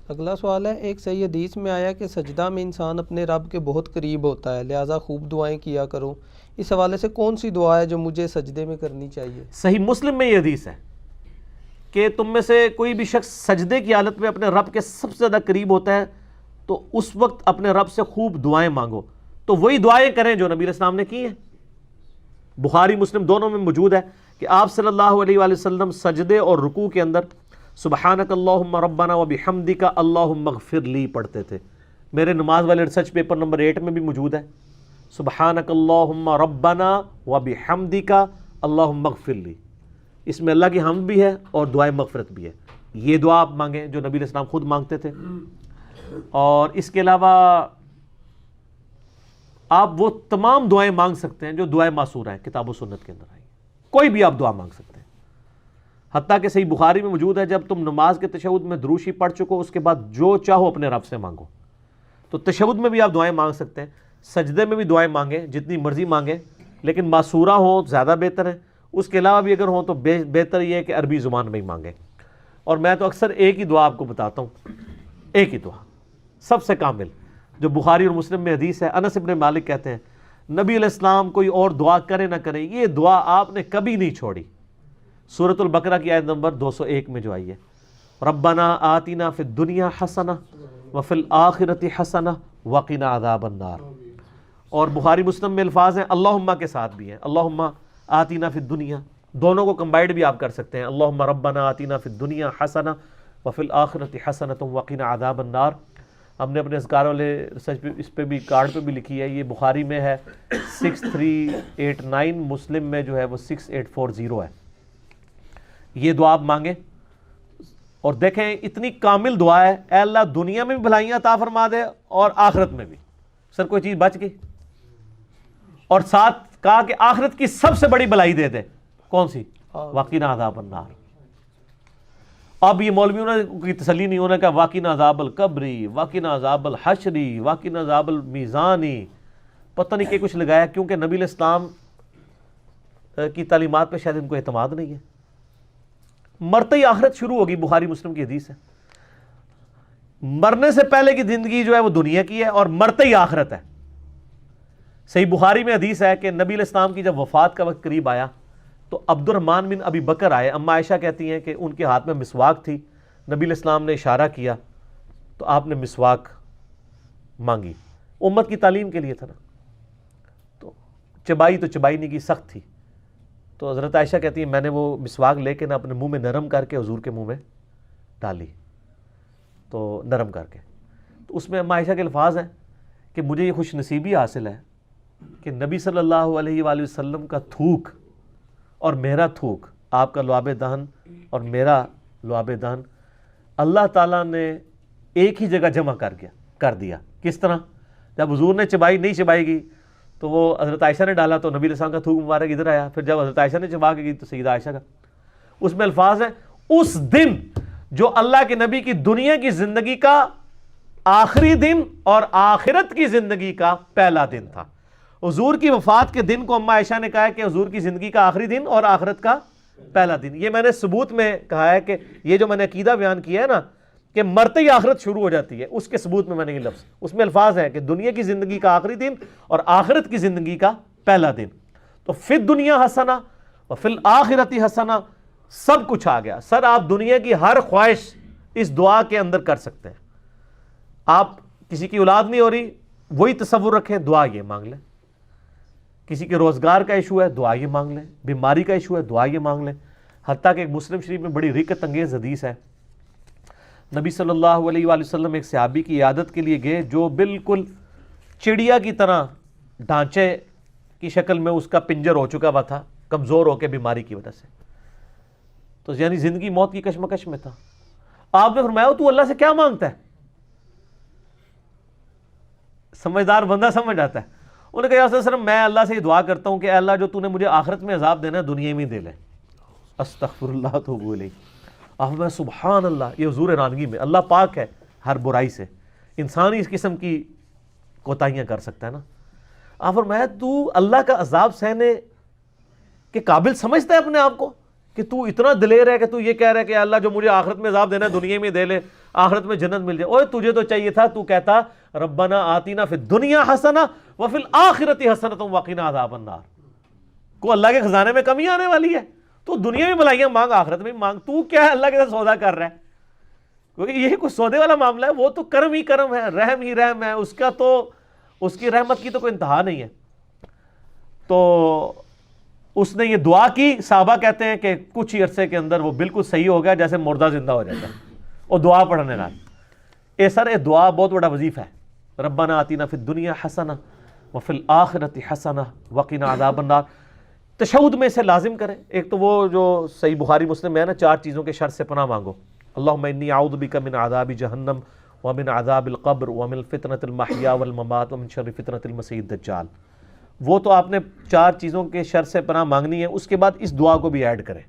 اگلا سوال ہے، ایک صحیح حدیث میں آیا کہ سجدہ میں انسان اپنے رب کے بہت قریب ہوتا ہے، لہٰذا خوب دعائیں کیا کرو۔ اس حوالے سے کون سی دعا ہے جو مجھے سجدے میں کرنی چاہیے؟ صحیح مسلم میں یہ حدیث ہے کہ تم میں سے کوئی بھی شخص سجدے کی حالت میں اپنے رب کے سب سے زیادہ قریب ہوتا ہے تو اس وقت اپنے رب سے خوب دعائیں مانگو۔ تو وہی دعائیں کریں جو نبی علیہ السلام نے کی ہیں۔ بخاری مسلم دونوں میں موجود ہے کہ آپ صلی اللہ علیہ وآلہ وسلم سجدے اور رکوع کے اندر سبحانک اللہم ربنا وبحمدک اللہم اغفر لی پڑھتے تھے۔ میرے نماز والے ریسرچ پیپر نمبر 8 میں بھی موجود ہے، سبحانک اللہم ربنا وبحمدک اللہم اغفر لی۔ اس میں اللہ کی حمد بھی ہے اور دعائیں مغفرت بھی ہے۔ یہ دعا آپ مانگیں جو نبی علیہ السلام خود مانگتے تھے، اور اس کے علاوہ آپ وہ تمام دعائیں مانگ سکتے ہیں جو دعائیں معصورہ ہیں، کتاب و سنت کے اندر آئی، کوئی بھی آپ دعا مانگ سکتے ہیں۔ حتیٰ کہ صحیح بخاری میں موجود ہے جب تم نماز کے تشہد میں دروشی پڑھ چکو اس کے بعد جو چاہو اپنے رب سے مانگو۔ تو تشہد میں بھی آپ دعائیں مانگ سکتے ہیں، سجدے میں بھی دعائیں مانگیں، جتنی مرضی مانگیں، لیکن معصورہ ہوں زیادہ بہتر ہے۔ اس کے علاوہ بھی اگر ہوں تو بہتر یہ ہے کہ عربی زبان میں ہی مانگیں۔ اور میں تو اکثر ایک ہی دعا آپ کو بتاتا ہوں، ایک ہی دعا سب سے کامل، جو بخاری اور مسلم میں حدیث ہے۔ انس ابن مالک کہتے ہیں نبی علیہ السلام کوئی اور دعا کرے نہ کرے، یہ دعا آپ نے کبھی نہیں چھوڑی۔ سورۃ البقرہ کی آیت نمبر 201 میں جو آئی ہے، ربنا آتنا فی الدنیا حسنہ وفی الآخرۃ حسنہ وقنا عذاب النار۔ اور بخاری مسلم میں الفاظ ہیں اللہم کے ساتھ بھی ہیں، اللہم آتنا فی الدنیا، دونوں کو کمبائنڈ بھی آپ کر سکتے ہیں، اللہم ربنا آتنا فی الدنیا حسنہ وفی الآخرۃ حسنہ وقنا عذاب النار۔ ہم نے اپنے اذکار والے ریسرچ پہ اس پہ بھی کارڈ پہ بھی لکھی ہے، یہ بخاری میں ہے 6389، مسلم میں جو ہے وہ 6840 ہے۔ یہ دعا آپ مانگیں اور دیکھیں اتنی کامل دعا ہے، اے اللہ دنیا میں بھی بھلائیاں عطا فرما دے اور آخرت میں بھی۔ سر کوئی چیز بچ گئی؟ اور ساتھ کہا کہ آخرت کی سب سے بڑی بھلائی دے دے، کون سی؟ وقنا عذاب النار۔ اب یہ مولویوں نے کوئی تسلی نہیں ہونا کہ وقنا عذاب القبری، وقنا عذاب الحشری، وقنا عذاب المیزانی، پتہ نہیں کہ کچھ لگایا، کیونکہ نبی علیہ السلام کی تعلیمات پہ شاید ان کو اعتماد نہیں ہے۔ مرتے ہی آخرت شروع ہوگی، بخاری مسلم کی حدیث ہے۔ مرنے سے پہلے کی زندگی جو ہے وہ دنیا کی ہے اور مرتے ہی آخرت ہے۔ صحیح بخاری میں حدیث ہے کہ نبی علیہ السلام کی جب وفات کا وقت قریب آیا تو عبد الرحمن بن ابی بکر آئے۔ اما عائشہ کہتی ہیں کہ ان کے ہاتھ میں مسواک تھی، نبی علیہ السلام نے اشارہ کیا تو آپ نے مسواک مانگی، امت کی تعلیم کے لیے تھا نا، تو چبائی نہیں کی، سخت تھی۔ تو حضرت عائشہ کہتی ہیں میں نے وہ مسواک لے کے نا اپنے منہ میں نرم کر کے حضور کے منہ میں ڈالی، تو نرم کر کے، تو اس میں اما عائشہ کے الفاظ ہیں کہ مجھے یہ خوش نصیبی حاصل ہے کہ نبی صلی اللہ علیہ وآلہ وسلم کا تھوک اور میرا تھوک، آپ کا لعاب دہن اور میرا لعاب دہن، اللہ تعالیٰ نے ایک ہی جگہ جمع کر دیا۔ کس طرح؟ جب حضور نے چبائی نہیں چبائی گئی تو وہ حضرت عائشہ نے ڈالا تو نبی علیہ السلام کا تھوک مبارک ادھر آیا، پھر جب حضرت عائشہ نے چبا کے گئی تو سیدہ عائشہ کا۔ اس میں الفاظ ہیں اس دن جو اللہ کے نبی کی دنیا کی زندگی کا آخری دن اور آخرت کی زندگی کا پہلا دن تھا۔ حضور کی وفات کے دن کو اما عائشہ نے کہا ہے کہ حضور کی زندگی کا آخری دن اور آخرت کا پہلا دن۔ یہ میں نے ثبوت میں کہا ہے کہ یہ جو میں نے عقیدہ بیان کیا ہے نا کہ مرتے ہی آخرت شروع ہو جاتی ہے، اس کے ثبوت میں نے یہ لفظ، اس میں الفاظ ہیں کہ دنیا کی زندگی کا آخری دن اور آخرت کی زندگی کا پہلا دن۔ تو فی الدنیا حسنہ وفی الآخرۃ حسنہ، سب کچھ آ گیا۔ سر آپ دنیا کی ہر خواہش اس دعا کے اندر کر سکتے ہیں۔ آپ کسی کی اولاد نہیں ہو رہی، وہی تصور رکھیں، دعا یہ مانگ لیں۔ کسی کے روزگار کا ایشو ہے، دعا یہ مانگ لیں۔ بیماری کا ایشو ہے، دعا یہ مانگ لیں۔ حتیٰ کہ ایک مسلم شریف میں بڑی رقت انگیز حدیث ہے، نبی صلی اللہ علیہ وآلہ وسلم ایک صحابی کی عیادت کے لیے گئے جو بالکل چڑیا کی طرح ڈھانچے کی شکل میں اس کا پنجر ہو چکا ہوا تھا، کمزور ہو کے بیماری کی وجہ سے، تو یعنی زندگی موت کی کشمکش میں تھا۔ آپ نے فرمایا تو اللہ سے کیا مانگتا ہے؟ سمجھدار بندہ سمجھ آتا ہے۔ انہوں نے کہا یا رسول اللہ میں اللہ سے یہ دعا کرتا ہوں کہ اے اللہ جو تو نے مجھے آخرت میں عذاب دینا ہے دنیا میں دے لے۔ استغفر اللہ توب الیہ۔ آپ میں سبحان اللہ، یہ حضور رانگی میں، اللہ پاک ہے ہر برائی سے، انسان ہی اس قسم کی کوتاہیاں کر سکتا ہے نا۔ آپ فرمایا تو اللہ کا عذاب سہنے کے قابل سمجھتا ہے اپنے آپ کو کہ تو اتنا دلیر ہے کہ تو یہ کہہ رہا ہے کہ اللہ جو مجھے آخرت میں عذاب دینا ہے دنیا میں دے لے، آخرت میں جنت مل جائے. اوے تجھے تو چاہیے تھا تو کہتا ربنا آتینا فی الدنیا حسنہ وفی الآخرۃ حسنۃ وقنا عذاب النار. کو اللہ کے خزانے میں کمی آنے والی ہے؟ تو دنیا میں بھلائیاں مانگ, آخرت میں مانگ. تو کیا ہے اللہ کے ساتھ سودا کر رہا ہے؟ کیونکہ یہ کوئی سودے والا معاملہ ہے. وہ تو کرم ہی کرم ہے, رحم ہی رحم ہے. اس کا تو, اس کی رحمت کی تو کوئی انتہا نہیں ہے. تو اس نے یہ دعا کی. صحابہ کہتے ہیں کہ کچھ ہی عرصے کے اندر وہ بالکل صحیح ہو گیا, جیسے مردہ زندہ ہو جاتا ہے. اور دعا پڑھنے لگا. اے سر, یہ دعا بہت بڑا وظیفہ ہے. ربنا آتینا فی الدنیا حسنہ وفی الآخرۃ حسنہ وقنا عذاب النار. تشہد میں اسے لازم کریں. ایک تو وہ جو صحیح بخاری مسلم میں ہے نا, 4 چیزوں کے شر سے پناہ مانگو. اللہم انی اعوذ بک من عذاب جہنم ومن عذاب القبر ومن فتنۃ المحیا والممات ومن شر فتنۃ المسیح الدجال. وہ تو آپ نے 4 چیزوں کے شر سے پناہ مانگنی ہے. اس کے بعد اس دعا کو بھی ایڈ کریں.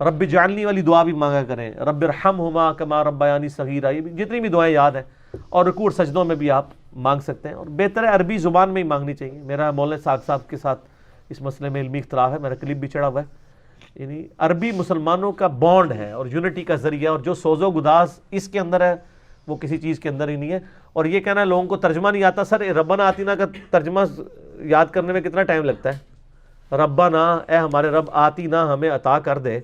رب اجعلنی والی دعا بھی مانگا کریں. رب ارحمہما کما ربیانی صغیرا. یہ بھی جتنی بھی دعائیں یاد ہیں. اور رکوع اور سجدوں میں بھی آپ مانگ سکتے ہیں. اور بہتر ہے عربی زبان میں ہی مانگنی چاہیے. میرا مولانا ساق صاحب کے ساتھ اس مسئلے میں علمی اختلاف ہے. میرا کلپ بھی چڑھا ہوا ہے. یعنی عربی مسلمانوں کا بانڈ ہے اور یونٹی کا ذریعہ, اور جو سوز و گداز اس کے اندر ہے وہ کسی چیز کے اندر ہی نہیں ہے. اور یہ کہنا ہے لوگوں کو ترجمہ نہیں آتا. سر, ربنا آتینا کا ترجمہ یاد کرنے میں کتنا ٹائم لگتا ہے؟ ربنا, اے ہمارے رب, آتینا, ہمیں عطا کر دے,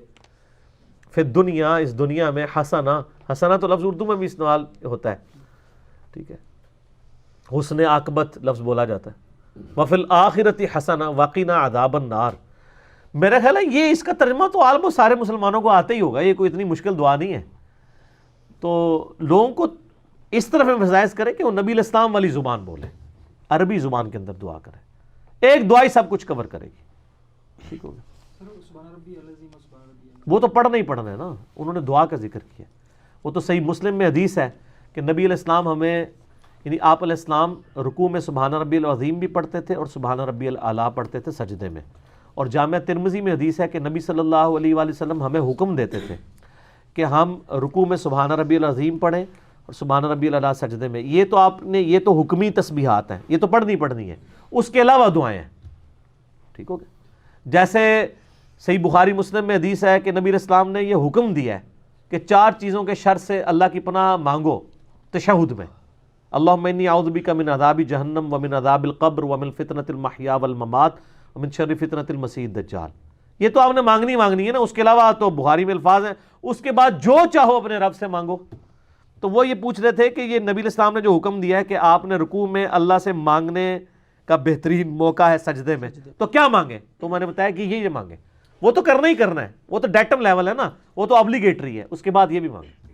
پھر دنیا, اس دنیا میں, حسنہ, حسنہ تو لفظ اردو میں بھی استعمال ہوتا ہے, ٹھیک ہے, حسن عاقبت لفظ بولا جاتا ہے. وفی الآخرۃ حسنہ وقنا عذاب النار. میرا خیال ہے یہ اس کا ترجمہ تو آلموسٹ سارے مسلمانوں کو آتا ہی ہوگا. یہ کوئی اتنی مشکل دعا نہیں ہے. تو لوگوں کو اس طرف امفسائز کریں کہ وہ نبی علیہ السلام والی زبان بولیں, عربی زبان کے اندر دعا کریں. ایک دعا ہی سب کچھ کور کرے گی. ٹھیک ہوگا. وہ تو پڑھنا ہی پڑھنا ہے نا. انہوں نے دعا کا ذکر کیا. وہ تو صحیح مسلم میں حدیث ہے کہ نبی علیہ السلام ہمیں, یعنی آپ علیہ السلام رکوع میں سبحان ربی العظیم بھی پڑھتے تھے اور سبحان ربی الاعلیٰ پڑھتے تھے سجدے میں. اور جامعہ ترمذی میں حدیث ہے کہ نبی صلی اللہ علیہ وآلہ وسلم ہمیں حکم دیتے تھے کہ ہم رکوع میں سبحان ربی العظیم پڑھیں اور سبحان ربی الاعلیٰ سجدے میں. یہ تو آپ نے, یہ تو حکمی تسبیحات ہیں, یہ تو پڑھنی ہے. اس کے علاوہ دعائیں ہیں. ٹھیک ہو گیا. جیسے صحیح بخاری مسلم میں حدیث ہے کہ نبی علیہ السلام نے یہ حکم دیا ہے کہ 4 چیزوں کے شر سے اللہ کی پناہ مانگو تشہد میں. اللہم انی اعوذ بک من عذاب جہنم ومن عذاب القبر ومن فتنۃ المحیا والممات ومن شر فتنۃ المسیح الدجال. یہ تو آپ نے مانگنی ہے نا. اس کے علاوہ تو بخاری میں الفاظ ہیں, اس کے بعد جو چاہو اپنے رب سے مانگو. تو وہ یہ پوچھ رہے تھے کہ یہ نبی علیہ السلام نے جو حکم دیا ہے کہ آپ نے رکوع میں اللہ سے مانگنے کا بہترین موقع ہے سجدے میں, تو کیا مانگیں؟ تو میں نے بتایا کہ یہ مانگیں. وہ تو کرنا ہی کرنا ہے, وہ تو ڈیٹم لیول ہے نا, وہ تو obligatory ہے. اس کے بعد یہ بھی مانگیں.